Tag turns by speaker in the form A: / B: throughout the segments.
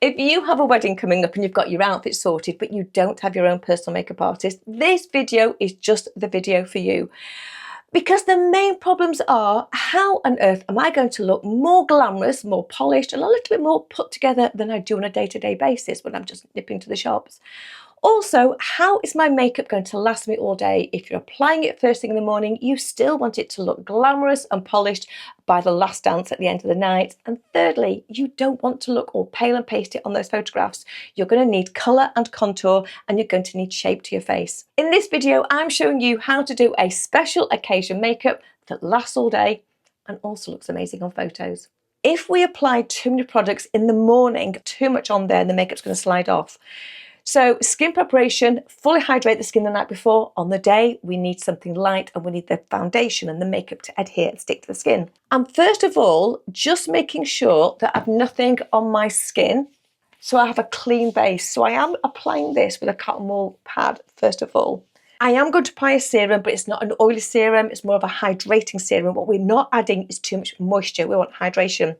A: If you have a wedding coming up and you've got your outfit sorted, but you don't have your own personal makeup artist, this video is just the video for you. Because the main problems are, how on earth am I going to look more glamorous, more polished, and a little bit more put together than I do on a day-to-day basis when I'm just nipping to the shops? Also, how is my makeup going to last me all day? If you're applying it first thing in the morning, you still want it to look glamorous and polished by the last dance at the end of the night. And thirdly, you don't want to look all pale and pasty on those photographs. You're going to need colour and contour, and you're going to need shape to your face. In this video, I'm showing you how to do a special occasion makeup that lasts all day and also looks amazing on photos. If we apply too many products in the morning, too much on there, the makeup's going to slide off. So skin preparation, fully hydrate the skin the night before. On the day, we need something light and we need the foundation and the makeup to adhere and stick to the skin. And first of all, just making sure that I have nothing on my skin. So I have a clean base. So I am applying this with a cotton wool pad, first of all. I am going to apply a serum, but it's not an oily serum. It's more of a hydrating serum. What we're not adding is too much moisture. We want hydration.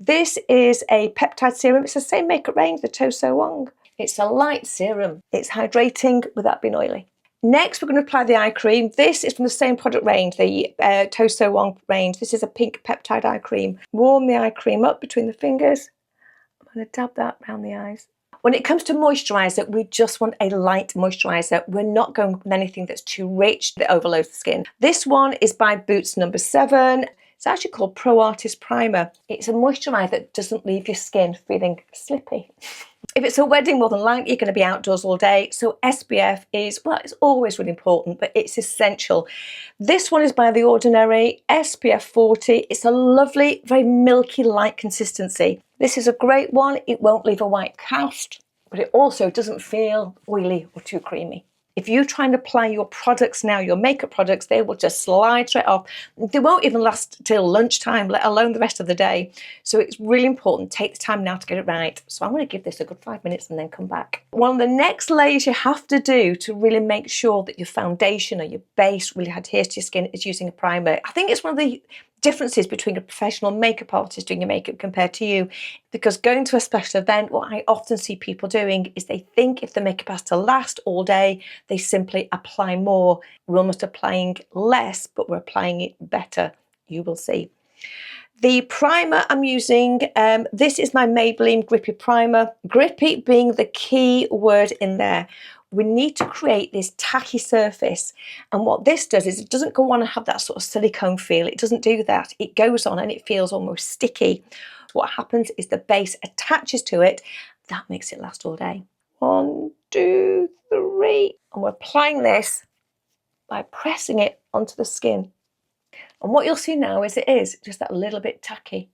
A: This is a peptide serum. It's the same makeup range, the To So Wong. It's a light serum. It's hydrating without being oily. Next, we're going to apply the eye cream. This is from the same product range, the To So Wong range. This is a pink peptide eye cream. Warm the eye cream up between the fingers. I'm going to dab that around the eyes. When it comes to moisturiser, we just want a light moisturiser. We're not going with anything that's too rich that overloads the skin. This one is by Boots No. 7. It's actually called Pro Artist Primer. It's a moisturiser that doesn't leave your skin feeling slippy. If it's a wedding, more than likely you're going to be outdoors all day. So SPF is, well, it's always really important, but it's essential. This one is by The Ordinary, SPF 40. It's a lovely, very milky, light consistency. This is a great one. It won't leave a white cast, but it also doesn't feel oily or too creamy. If you try and apply your products now, your makeup products, they will just slide straight off. They won't even last till lunchtime, let alone the rest of the day. So it's really important. Take the time now to get it right. So I'm going to give this a good 5 minutes and then come back. One of the next layers you have to do to really make sure that your foundation or your base really adheres to your skin is using a primer. I think it's one of the differences between a professional makeup artist doing your makeup compared to you, because going to a special event, what I often see people doing is they think if the makeup has to last all day, they simply apply more. We're almost applying less, but we're applying it better. You will see. The primer I'm using, this is my Maybelline Grippy Primer. Grippy being the key word in there. We need to create this tacky surface, and what this does is it doesn't go on and have that sort of silicone feel. It doesn't do that. It goes on and it feels almost sticky. What happens is the base attaches to it. That makes it last all day. 1, 2, 3, and we're applying this by pressing it onto the skin. And what you'll see now is it is just that little bit tacky.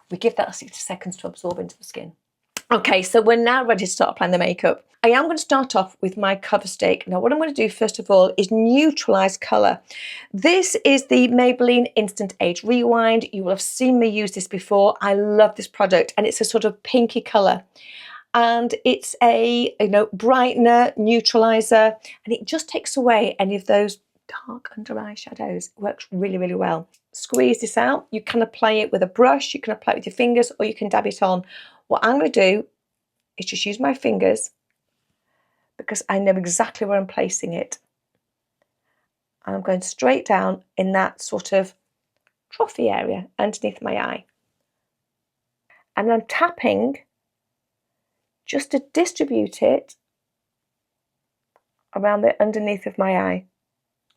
A: We give that 60 seconds to absorb into the skin. Okay, so we're now ready to start applying the makeup. I am going to start off with my cover stick. Now what I'm going to do first of all is neutralise colour. This is the Maybelline Instant Age Rewind. You will have seen me use this before. I love this product and it's a sort of pinky colour. And it's a brightener, neutraliser, and it just takes away any of those dark under eye shadows. It works really, really well. Squeeze this out. You can apply it with a brush, you can apply it with your fingers, or you can dab it on. What I'm going to do is just use my fingers because I know exactly where I'm placing it. And I'm going straight down in that sort of trophy area underneath my eye. And I'm tapping just to distribute it around the underneath of my eye.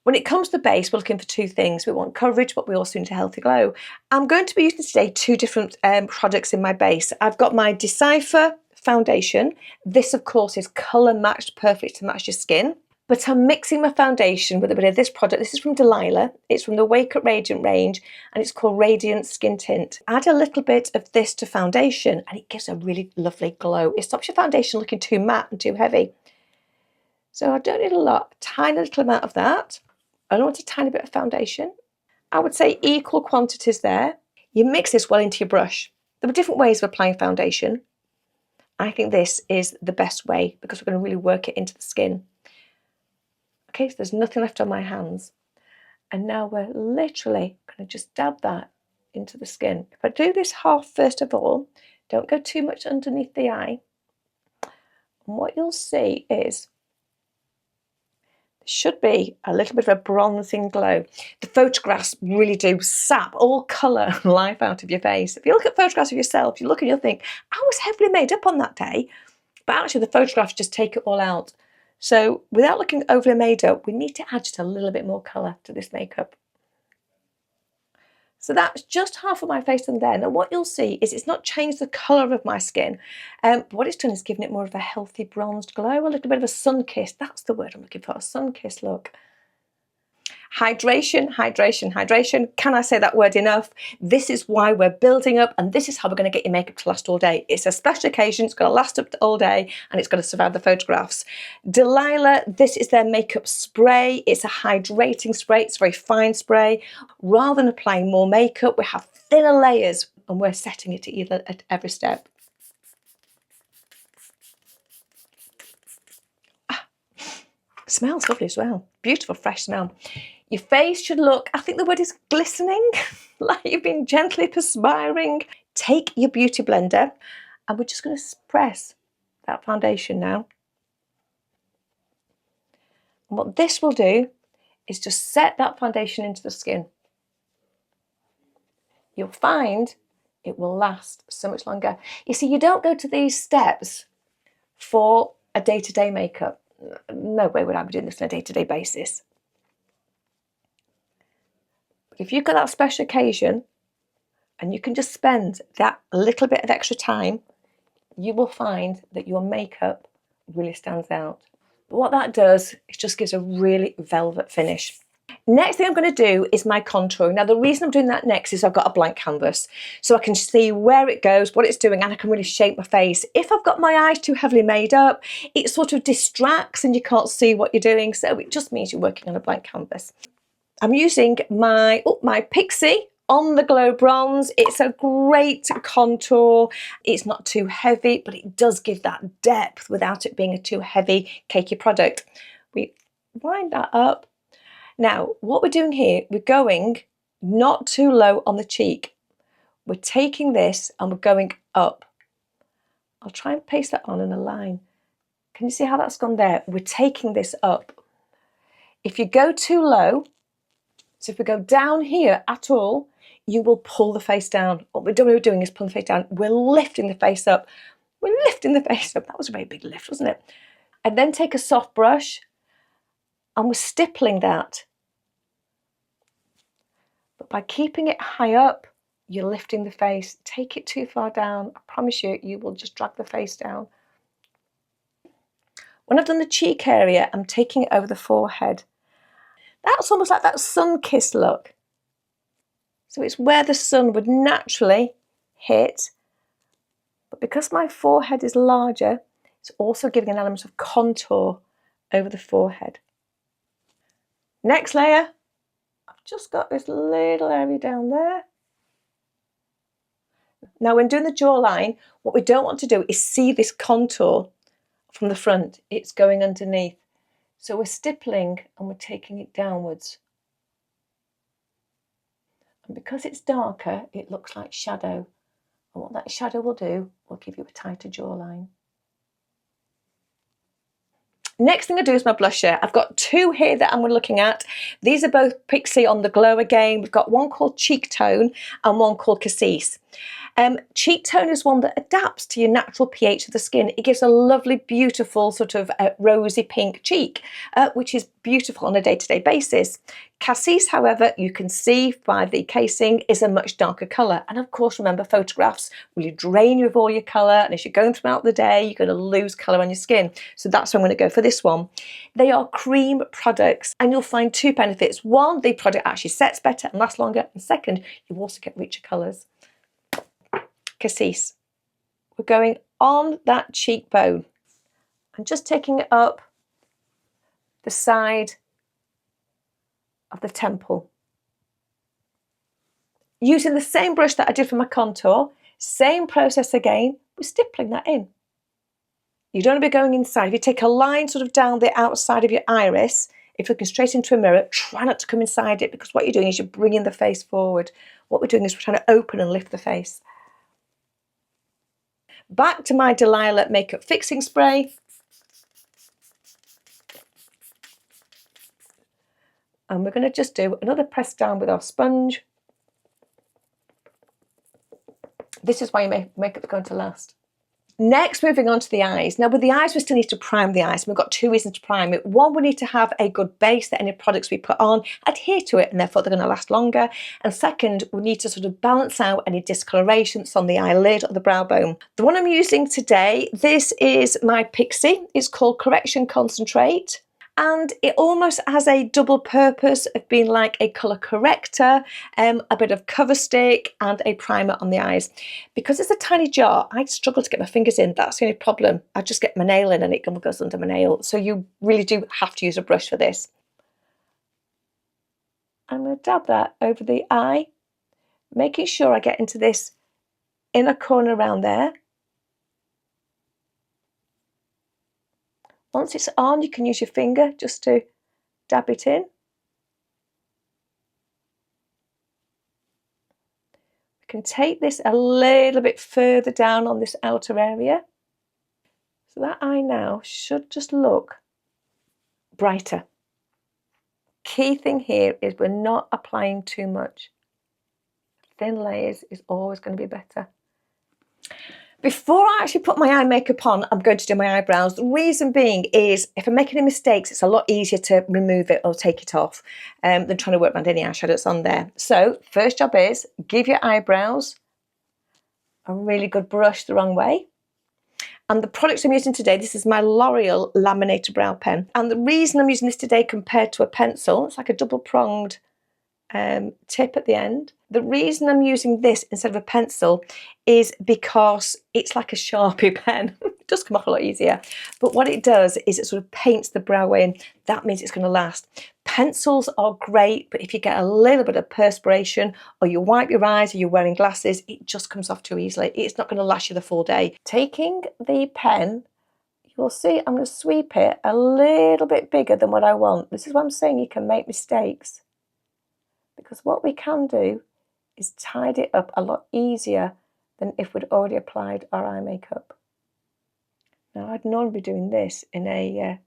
A: When it comes to the base, we're looking for two things. We want coverage, but we also need a healthy glow. I'm going to be using today two different products in my base. I've got my Decipher foundation. This, of course, is colour matched perfectly to match your skin. But I'm mixing my foundation with a bit of this product. This is from Delilah. It's from the Wake Up Radiant range, and it's called Radiant Skin Tint. Add a little bit of this to foundation, and it gives a really lovely glow. It stops your foundation looking too matte and too heavy. So I don't need a lot, a tiny little amount of that. I want a tiny bit of foundation. I would say equal quantities there. You mix this well into your brush. There are different ways of applying foundation. I think this is the best way because we're going to really work it into the skin. Okay, so there's nothing left on my hands. And now we're literally going to just dab that into the skin. If I do this half first of all, Don't go too much underneath the eye. And what you'll see is there should be a little bit of a bronzing glow. The photographs really do sap all colour and life out of your face. If you look at photographs of yourself, you look and you'll think, I was heavily made up on that day. But actually the photographs just take it all out. So without looking overly made up, we need to add just a little bit more colour to this makeup. So that's just half of my face done there. Now what you'll see is it's not changed the colour of my skin, but what it's done is given it more of a healthy bronzed glow, a little bit of a sun-kissed, that's the word I'm looking for, a sun-kissed look. Hydration, hydration, hydration. Can I say that word enough? This is why we're building up, and this is how we're going to get your makeup to last all day. It's a special occasion, it's got to last up all day, and it's got to survive the photographs. Delilah, this is their makeup spray. It's a hydrating spray, it's a very fine spray. Rather than applying more makeup, we have thinner layers, and we're setting it at every step. Smells lovely as well. Beautiful, fresh smell. Your face should look, I think the word is glistening, like you've been gently perspiring. Take your beauty blender and we're just going to press that foundation now. And what this will do is just set that foundation into the skin. You'll find it will last so much longer. You see, you don't go to these steps for a day-to-day makeup. No way would I be doing this on a day-to-day basis. But if you've got that special occasion and you can just spend that little bit of extra time, you will find that your makeup really stands out. But what that does is just gives a really velvet finish. Next thing I'm going to do is my contouring. Now the reason I'm doing that next is I've got a blank canvas, so I can see where it goes, what it's doing, and I can really shape my face. If I've got my eyes too heavily made up, it sort of distracts and you can't see what you're doing, so it just means you're working on a blank canvas. I'm using my Pixie On the Glow Bronze. It's a great contour. It's not too heavy, but it does give that depth without it being a too heavy, cakey product. We wind that up. Now, what we're doing here, we're going not too low on the cheek. We're taking this and we're going up. I'll try and paste that on in a line. Can you see how that's gone there? We're taking this up. If you go too low, so if we go down here at all, you will pull the face down. What we're doing is pulling the face down. We're lifting the face up. We're lifting the face up. That was a very big lift, wasn't it? And then take a soft brush and we're stippling that. But by keeping it high up, you're lifting the face. Take it too far down, I promise you, you will just drag the face down. When I've done the cheek area, I'm taking it over the forehead. That's almost like that sun-kissed look. So it's where the sun would naturally hit. But because my forehead is larger, it's also giving an element of contour over the forehead. Next layer, I've just got this little area down there. Now when doing the jawline, what we don't want to do is see this contour from the front. It's going underneath. So we're stippling and we're taking it downwards. And because it's darker, it looks like shadow. And what that shadow will do, will give you a tighter jawline. Next thing I do is my blusher. I've got two here that I'm looking at. These are both Pixie On the Glow again. We've got one called Cheek Tone and one called Cassis. Cheek Tone is one that adapts to your natural pH of the skin. It gives a lovely, beautiful sort of rosy pink cheek, which is beautiful on a day-to-day basis. Cassis, however, you can see by the casing, is a much darker colour. And of course, remember, photographs will drain you of all your colour, and as you're going throughout the day, you're going to lose colour on your skin. So that's why I'm going to go for this one. They are cream products, and you'll find two benefits. One, the product actually sets better and lasts longer, and second, you also get richer colours. Cassis. We're going on that cheekbone and just taking it up the side of the temple. Using the same brush that I did for my contour, same process again, we're stippling that in. You don't want to be going inside. If you take a line sort of down the outside of your iris, if you're looking straight into a mirror, try not to come inside it, because what you're doing is you're bringing the face forward. What we're doing is we're trying to open and lift the face. Back to my Delilah makeup fixing spray. And we're going to just do another press down with our sponge. This is why your makeup's going to last. Next, moving on to the eyes. Now with the eyes, we still need to prime the eyes. We've got two reasons to prime it. One, we need to have a good base that any products we put on adhere to it, and therefore they're going to last longer. And second, we need to sort of balance out any discolorations on the eyelid or the brow bone. The one I'm using today, this is my Pixie. It's called Correction Concentrate. And it almost has a double purpose of being like a colour corrector, a bit of cover stick and a primer on the eyes. Because it's a tiny jar, I struggle to get my fingers in. That's the only problem. I just get my nail in and it goes under my nail. So you really do have to use a brush for this. I'm going to dab that over the eye, making sure I get into this inner corner around there. Once it's on, you can use your finger just to dab it in. We can take this a little bit further down on this outer area. So that eye now should just look brighter. Key thing here is we're not applying too much. Thin layers is always going to be better. Before I actually put my eye makeup on, I'm going to do my eyebrows. The reason being is if I'm making any mistakes, it's a lot easier to remove it or take it off than trying to work around any eyeshadow that's on there. So first job is give your eyebrows a really good brush the wrong way. And the products I'm using today, this is my L'Oreal laminated brow pen. And the reason I'm using this today compared to a pencil, it's like a double pronged tip at the end. The reason I'm using this instead of a pencil is because it's like a Sharpie pen. It does come off a lot easier. But what it does is it sort of paints the brow in. That means it's going to last. Pencils are great, but if you get a little bit of perspiration or you wipe your eyes or you're wearing glasses, it just comes off too easily. It's not going to last you the full day. Taking the pen, you'll see I'm going to sweep it a little bit bigger than what I want. This is what I'm saying, you can make mistakes. Because what we can do is tidy it up a lot easier than if we'd already applied our eye makeup. Now I'd normally be doing this in a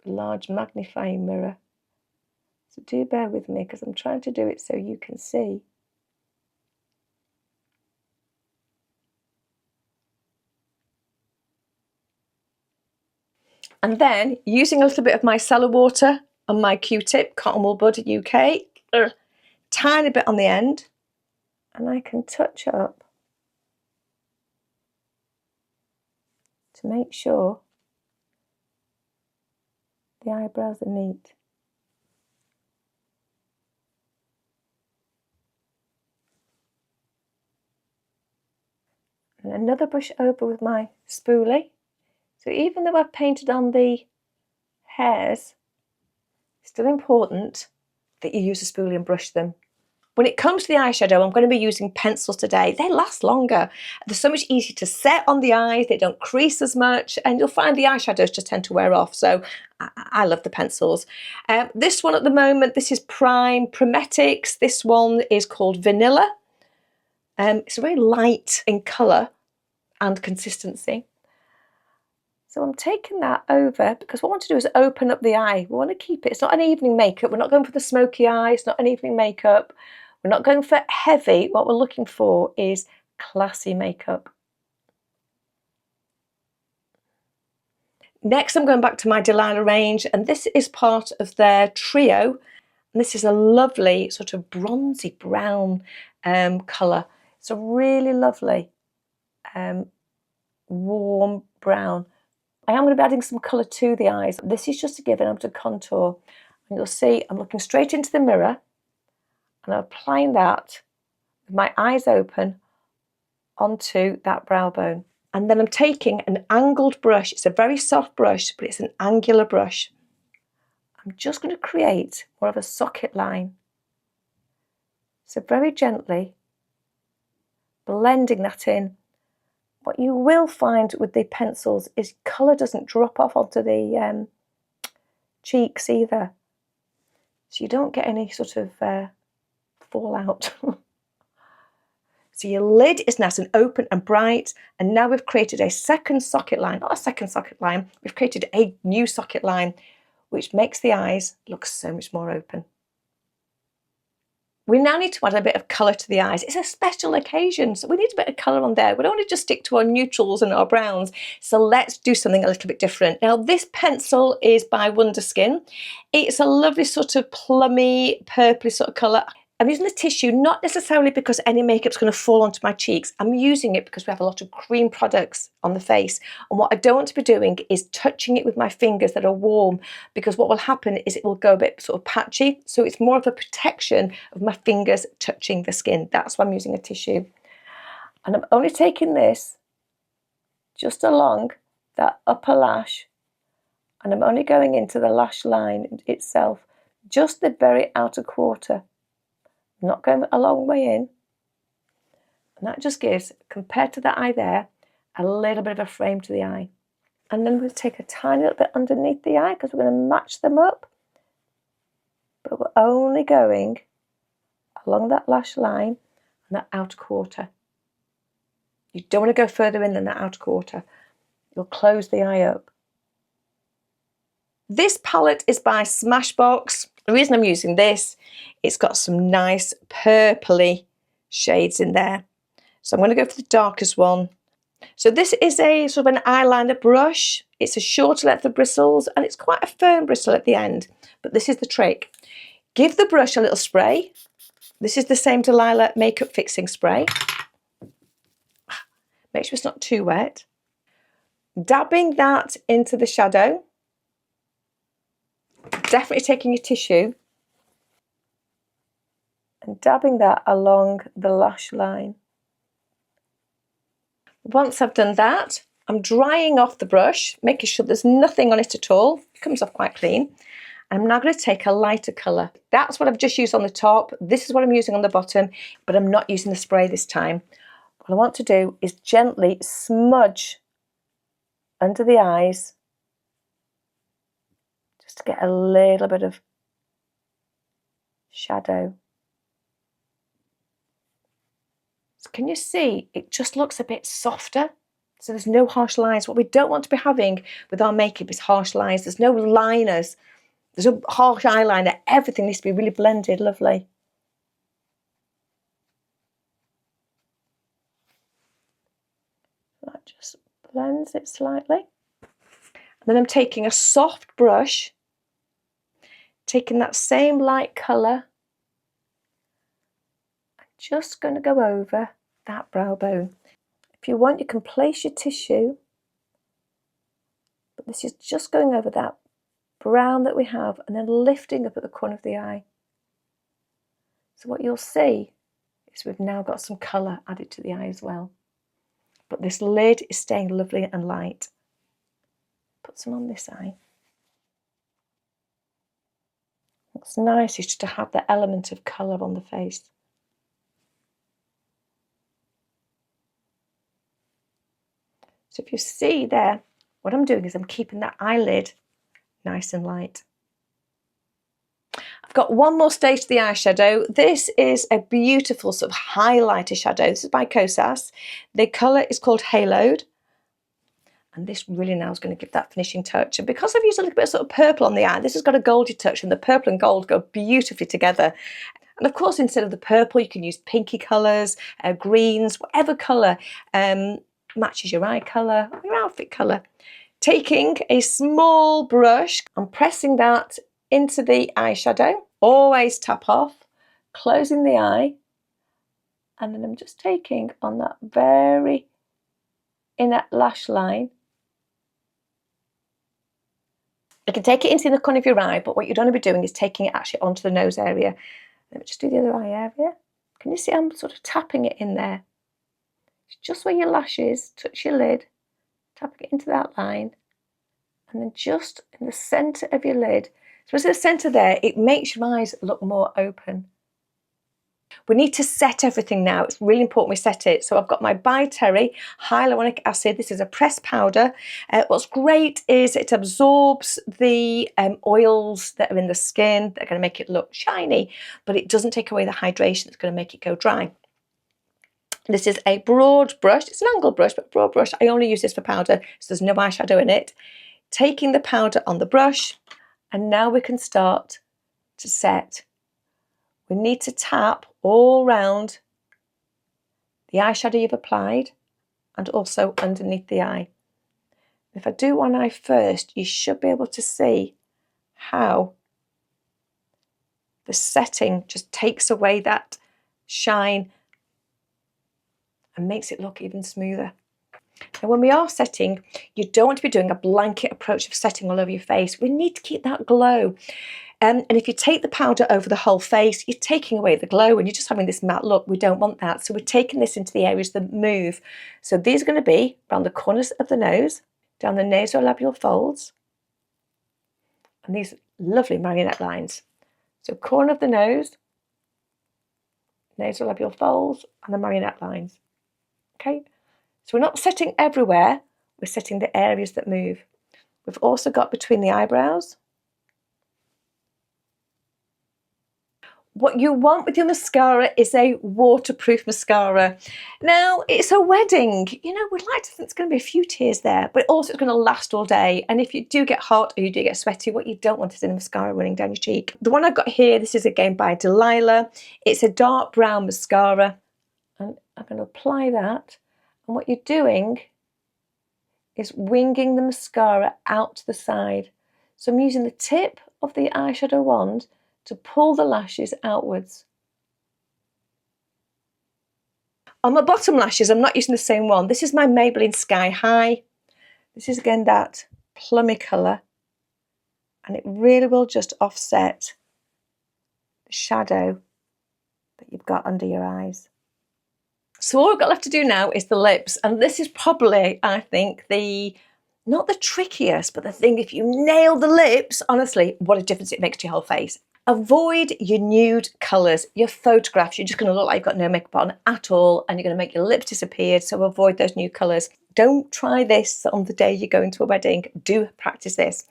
A: large magnifying mirror. So do bear with me because I'm trying to do it so you can see. And then using a little bit of my micellar water on my Q-tip, Cotton Wool Bud UK, tiny bit on the end, and I can touch up to make sure the eyebrows are neat. And another brush over with my spoolie. So even though I've painted on the hairs, it's still important that you use a spoolie and brush them. When it comes to the eyeshadow, I'm going to be using pencils today. They last longer. They're so much easier to set on the eyes. They don't crease as much, and you'll find the eyeshadows just tend to wear off. So I love the pencils. This one at the moment, this is Prime Prometics. This one is called Vanilla. It's very light in colour and consistency. So I'm taking that over because what I want to do is open up the eye. We want to keep it. It's not an evening makeup. We're not going for the smoky eye. It's not an evening makeup. We're not going for heavy. What we're looking for is classy makeup. Next, I'm going back to my Eyeliner range, and this is part of their trio. And this is a lovely sort of bronzy brown colour. It's a really lovely warm brown. I am going to be adding some colour to the eyes. This is just to give them to contour. And you'll see I'm looking straight into the mirror and I'm applying that with my eyes open onto that brow bone. And then I'm taking an angled brush. It's a very soft brush, but it's an angular brush. I'm just going to create more of a socket line. So very gently blending that in. What you will find with the pencils is colour doesn't drop off onto the cheeks either. So you don't get any sort of fallout. So your lid is nice and open and bright, and now we've created a second socket line, not a second socket line, we've created a new socket line, which makes the eyes look so much more open. We now need to add a bit of colour to the eyes. It's a special occasion, so we need a bit of colour on there. We don't want to just stick to our neutrals and our browns, so let's do something a little bit different. Now, this pencil is by Wonderskin. It's a lovely sort of plummy, purpley sort of colour. I'm using the tissue not necessarily because any makeup's going to fall onto my cheeks. I'm using it because we have a lot of cream products on the face, and what I don't want to be doing is touching it with my fingers that are warm, because what will happen is it will go a bit sort of patchy. So it's more of a protection of my fingers touching the skin. That's why I'm using a tissue. And I'm only taking this just along that upper lash, and I'm only going into the lash line itself, just the very outer quarter. Not going a long way in, and that just gives, compared to the eye there, a little bit of a frame to the eye. And then we'll take a tiny little bit underneath the eye because we're going to match them up, but we're only going along that lash line and that outer quarter. You don't want to go further in than that outer quarter. You'll close the eye up. This palette is by Smashbox. The reason I'm using this, it's got some nice purpley shades in there. So I'm going to go for the darkest one. So this is a sort of an eyeliner brush. It's a shorter length of bristles, and it's quite a firm bristle at the end. But this is the trick. Give the brush a little spray. This is the same Delilah makeup fixing spray. Make sure it's not too wet. Dabbing that into the shadow. Definitely taking your tissue and dabbing that along the lash line. Once I've done that, I'm drying off the brush, making sure there's nothing on it at all. It comes off quite clean. I'm now going to take a lighter colour. That's what I've just used on the top. This is what I'm using on the bottom, but I'm not using the spray this time. What I want to do is gently smudge under the eyes, just to get a little bit of shadow. So can you see, it just looks a bit softer? So there's no harsh lines. What we don't want to be having with our makeup is harsh lines. There's no liners. There's no harsh eyeliner. Everything needs to be really blended, lovely. That just blends it slightly. And then I'm taking a soft brush, taking that same light colour, I'm just going to go over that brow bone. If you want, you can place your tissue, but this is just going over that brown that we have and then lifting up at the corner of the eye. So what you'll see is we've now got some colour added to the eye as well. But this lid is staying lovely and light. Put some on this eye. What's nice is just to have the element of colour on the face. So if you see there, what I'm doing is I'm keeping that eyelid nice and light. I've got one more stage to the eyeshadow. This is a beautiful sort of highlighter shadow. This is by Kosas. The colour is called Haloed. And this really now is going to give that finishing touch. And because I've used a little bit of sort of purple on the eye, this has got a goldy touch, and the purple and gold go beautifully together. And of course, instead of the purple, you can use pinky colours, greens, whatever colour matches your eye colour or your outfit colour. Taking a small brush, I'm pressing that into the eyeshadow. Always tap off, closing the eye. And then I'm just taking on that very inner lash line. You can take it into the corner of your eye, but what you don't want to be doing is taking it actually onto the nose area. Let me just do the other eye area. Can you see I'm sort of tapping it in there? It's just where your lash is, touch your lid, tapping it into that line, and then just in the centre of your lid. So it's in the centre there, it makes your eyes look more open. We need to set everything now. It's really important we set it. So I've got my By Terry hyaluronic acid. This is a pressed powder. What's great is it absorbs the oils that are in the skin. They're going to make it look shiny, but it doesn't take away the hydration that's going to make it go dry. This is a broad brush. It's an angled brush, but a broad brush. I only use this for powder, so there's no eyeshadow in it. Taking the powder on the brush, and now we can start to set. We need to tap all round the eyeshadow you've applied and also underneath the eye. If I do one eye first, you should be able to see how the setting just takes away that shine and makes it look even smoother. Now when we are setting, you don't want to be doing a blanket approach of setting all over your face. We need to keep that glow. And if you take the powder over the whole face, you're taking away the glow and you're just having this matte look. We don't want that. So we're taking this into the areas that move. So these are going to be around the corners of the nose, down the nasolabial folds, and these lovely marionette lines. So corner of the nose, nasolabial folds, and the marionette lines. Okay, so we're not setting everywhere, we're setting the areas that move. We've also got between the eyebrows. What you want with your mascara is a waterproof mascara. Now, it's a wedding. You know, we'd like to think it's going to be a few tears there, but also it's going to last all day. And if you do get hot or you do get sweaty, what you don't want is a mascara running down your cheek. The one I've got here, this is again by Eyeliner. It's a dark brown mascara. And I'm going to apply that. And what you're doing is winging the mascara out to the side. So I'm using the tip of the eyeshadow wand to pull the lashes outwards. On my bottom lashes, I'm not using the same one. This is my Maybelline Sky High. This is again that plummy colour, and it really will just offset the shadow that you've got under your eyes. So all we've got left to do now is the lips, and this is probably, I think, not the trickiest, but the thing, if you nail the lips, honestly, what a difference it makes to your whole face. Avoid your nude colours, your photographs. You're just going to look like you've got no makeup on at all, and you're going to make your lips disappear, so avoid those nude colours. Don't try this on the day you're going to a wedding. Do practice this.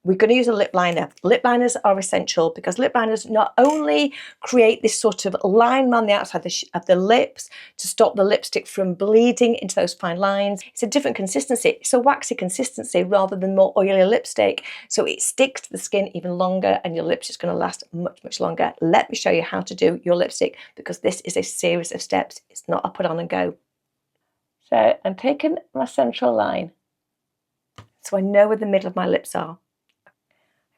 A: We're going to use a lip liner. Lip liners are essential because lip liners not only create this sort of line around the outside of the lips to stop the lipstick from bleeding into those fine lines. It's a different consistency. It's a waxy consistency rather than more oily lipstick. So it sticks to the skin even longer and your lips is going to last much, much longer. Let me show you how to do your lipstick because this is a series of steps. It's not a put on and go. So I'm taking my central line so I know where the middle of my lips are.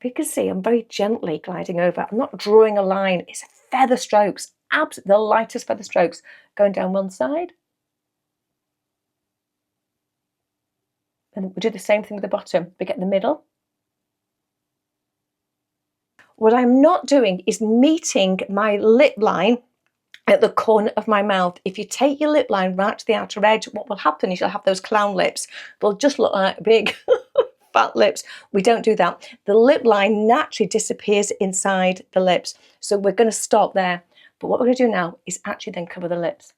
A: You can see I'm very gently gliding over. I'm not drawing a line. It's feather strokes, the lightest feather strokes going down one side. And we do the same thing with the bottom. We get the middle. What I'm not doing is meeting my lip line at the corner of my mouth. If you take your lip line right to the outer edge, what will happen is you'll have those clown lips. They'll just look like big fat lips. We don't do that. The lip line naturally disappears inside the lips. So we're going to stop there. But what we're going to do now is actually then cover the lips.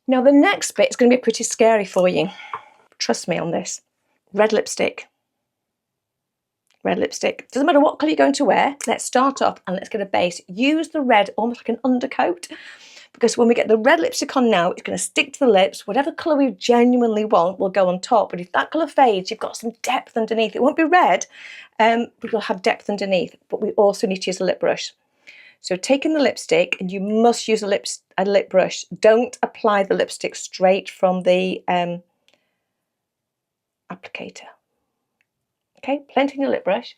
A: Now the next bit is going to be pretty scary for you. Trust me on this. Red lipstick. Red lipstick. Doesn't matter what colour you're going to wear. Let's start off and let's get a base. Use the red almost like an undercoat. Because when we get the red lipstick on now, it's going to stick to the lips. Whatever colour we genuinely want will go on top. But if that colour fades, you've got some depth underneath. It won't be red, but it'll have depth underneath. But we also need to use a lip brush. So taking the lipstick, and you must use a lip brush. Don't apply the lipstick straight from the applicator. Okay, plenty in your lip brush.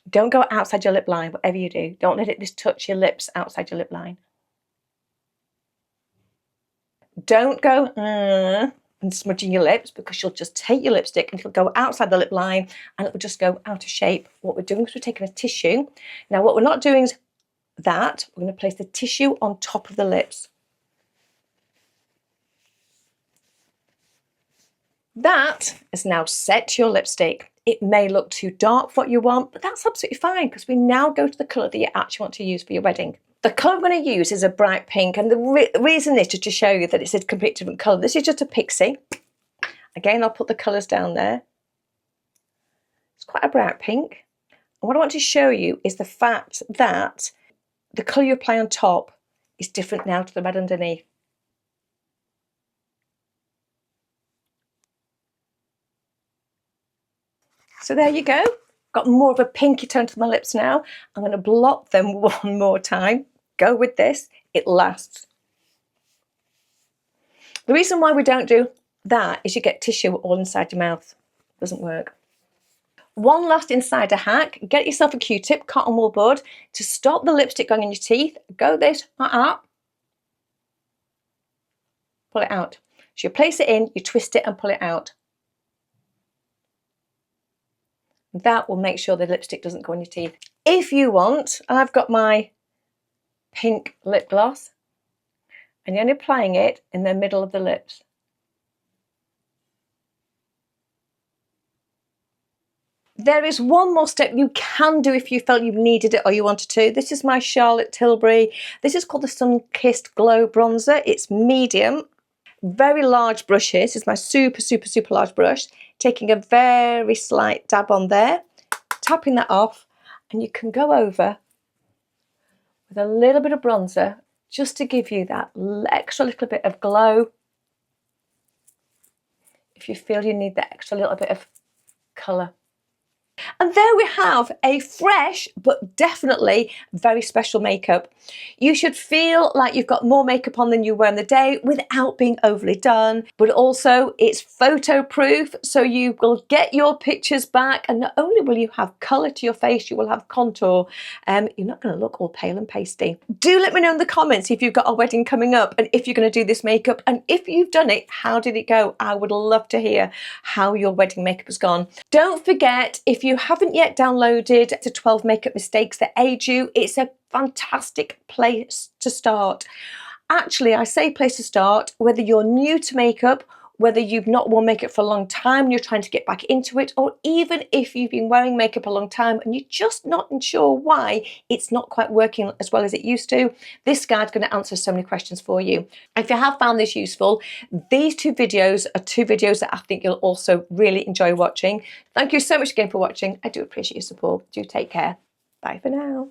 A: Don't go outside your lip line, whatever you do. Don't let it just touch your lips outside your lip line. Don't go and smudging your lips because you'll just take your lipstick and it'll go outside the lip line and it will just go out of shape. What we're doing is we're taking a tissue. Now what we're not doing is that. We're going to place the tissue on top of the lips. That is now set your lipstick. It may look too dark for what you want, but that's absolutely fine because we now go to the colour that you actually want to use for your wedding. The colour I'm going to use is a bright pink, and the reason is just to show you that it's a completely different colour. This is just a pixie. Again, I'll put the colours down there. quite a bright pink. And what I want to show you is the fact that the colour you apply on top is different now to the red underneath. So there you go. Got more of a pinky tone to my lips now. I'm going to blot them one more time. Go with this. It lasts. The reason why we don't do that is you get tissue all inside your mouth. Doesn't work. One last insider hack. Get yourself a Q-tip, cotton wool bud, to stop the lipstick going in your teeth. Go this, pull it out. So you place it in, you twist it and pull it out. That will make sure the lipstick doesn't go in your teeth. If you want, I've got my pink lip gloss, and you're only applying it in the middle of the lips. There is one more step you can do if you felt you needed it or you wanted to. This is my Charlotte Tilbury. This is called the Sun Kissed Glow Bronzer. It's medium. Very large brush here. This is my super large brush. Taking a very slight dab on there, tapping that off, and you can go over with a little bit of bronzer just to give you that extra little bit of glow if you feel you need that extra little bit of colour. And there we have a fresh but definitely very special makeup. You should feel like you've got more makeup on than you were in the day without being overly done, but also it's photo proof, so you will get your pictures back, and not only will you have colour to your face, you will have contour. You're not going to look all pale and pasty. Do let me know in the comments if you've got a wedding coming up and if you're going to do this makeup, and if you've done it, how did it go? I would love to hear how your wedding makeup has gone. Don't forget, if you haven't yet downloaded the 12 makeup mistakes that age you, it's a fantastic place to start. Actually, I say place to start whether you're new to makeup, whether you've not worn makeup for a long time and you're trying to get back into it, or even if you've been wearing makeup a long time and you're just not sure why it's not quite working as well as it used to. This guide's going to answer so many questions for you. If you have found this useful, these two videos are two videos that I think you'll also really enjoy watching. Thank you so much again for watching. I do appreciate your support. Do take care. Bye for now.